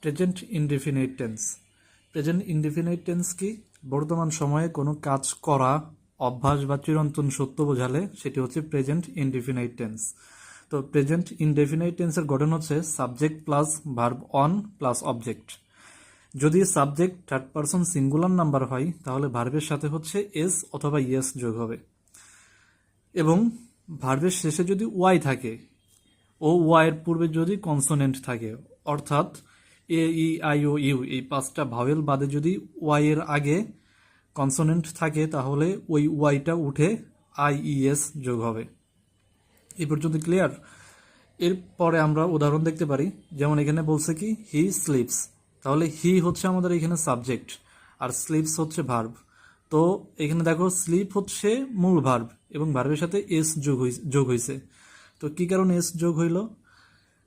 Present indefinite tense. Present indefinite tense কি? বর্তমান সময়ে কোনো কাজ করা, অভ্যাস বা চিরন্তন সত্য বোঝালে সেটি হচ্ছে প্রেজেন্ট ইনডেফিনাইট টেন্স। তো প্রেজেন্ট ইনডেফিনাইট টেন্সের গঠন হচ্ছে subject plus verb one plus object. যদি subject third person singular number হয় তাহলে ভার্বের সাথে হচ্ছে এস অথবা ইয়েস যোগ হবে, এবং ভার্বের শেষে যদি ওয়াই থাকে ও ওয়াইয়ের পূর্বে যদি কনসোনেন্ট থাকে, অর্থাৎ এ ই আই ও ইউ এই পাঁচটা ভাওয়েল বাদে যদি ওয়াই এর আগে কনসোনেন্ট থাকে তাহলে ওই ওয়াইটা উঠে আই ই এস যোগ হবে। এই পর্যন্ত ক্লিয়ার? এরপরে আমরা উদাহরণ দেখতে পারি, যেমন এখানে বলছে কি হি স্লিপস, তাহলে হি হচ্ছে আমাদের এখানে সাবজেক্ট আর স্লিপস হচ্ছে ভার্ব। তো এখানে দেখো স্লিপ হচ্ছে মূল ভার্ব এবং ভার্বের সাথে এস যোগ হয়েছে। তো কি কারণে এস যোগ হইল?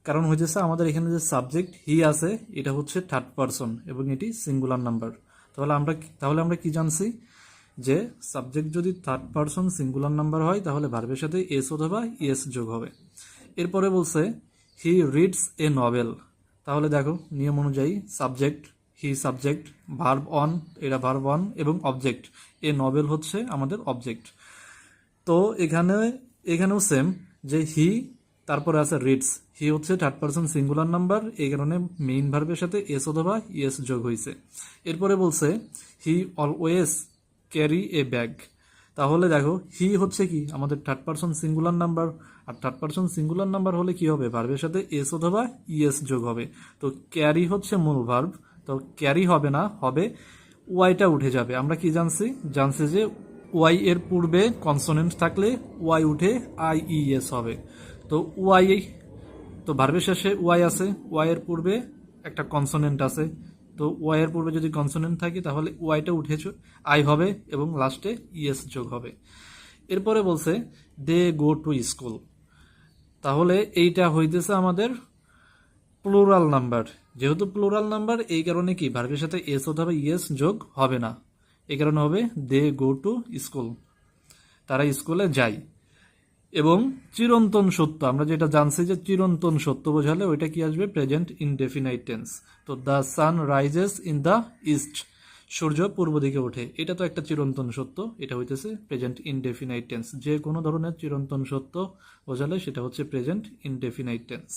কারণ হইতেছে আমাদের এখানে যে সাবজেক্ট হি আছে এটা হচ্ছে থার্ড পারসন এবং এটি সিঙ্গুলার নাম্বার। তাহলে আমরা কি জানছি যে সাবজেক্ট যদি থার্ড পারসন সিঙ্গুলার নাম্বার হয় তাহলে ভার্বের সাথে এস অথবা ইএস যোগ হবে। এরপরে বলছে হি রিডস এ নভেল, তাহলে দেখো নিয়ম অনুযায়ী subject he subject, verb on এটা ভার্ব অন এবং অবজেক্ট এ নভেল হচ্ছে আমাদের অবজেক্ট। তো এখানেও সেম, যে হি তারপরে আছে রিডস, হি হচ্ছে থার্ড পারসন সিঙ্গুলার নাম্বার, এই কারণে মেইন ভার্বের সাথে এস অথবা ইএস যোগ হয়েছে। এরপরে বলছে he always carry a bag, তাহলে দেখো হি হচ্ছে কি আমাদের থার্ড পারসন সিঙ্গুলার নাম্বার, আর থার্ড পারসন সিঙ্গুলার নাম্বার হলে কি হবে? ভার্বের সাথে এস অথবা ইএস যোগ হবে। তো ক্যারি হচ্ছে মূল ভার্ব, তো ক্যারি হবে না, হবে ওয়াইটা উঠে যাবে। আমরা কি জানছি যে ওয়াই এর পূর্বে কনসোনেন্ট থাকলে ওয়াই উঠে আই ই এস হবে। তো ওয়াই, তো ভার্বের শেষে ওয়াই আছে, ওয়াই এর পূর্বে একটা কনসোনেন্ট আছে, তো ওয়াই এর পূর্বে যদি কনসোনেন্ট থাকে তাহলে ওয়াইটা উঠে আই হবে এবং লাস্টে ইএস যোগ হবে। এরপরে বলছে দে গো টু স্কুল, তাহলে এইটা হইতেছে আমাদের প্লুরাল নাম্বার। যেহেতু প্লুরাল নাম্বার এই কারণে কি ভার্বের সাথে এস অথবা ইএস যোগ হবে না, এই কারণে হবে দে গো টু স্কুল, তারা স্কুলে যায়। এবং চিরন্তন সত্য, আমরা যেটা জানছি যে চিরন্তন সত্য বোঝালে ওইটা কি আসবে? Present indefinite tense. তো the sun rises in the east, সূর্য পূর্ব দিকে ওঠে, এটা তো একটা চিরন্তন সত্য, এটা হইতেছে প্রেজেন্ট ইনডেফিনাইট টেন্স। যে কোনো ধরনের চিরন্তন সত্য বোঝালে সেটা হচ্ছে প্রেজেন্ট ইনডেফিনাইট টেন্স।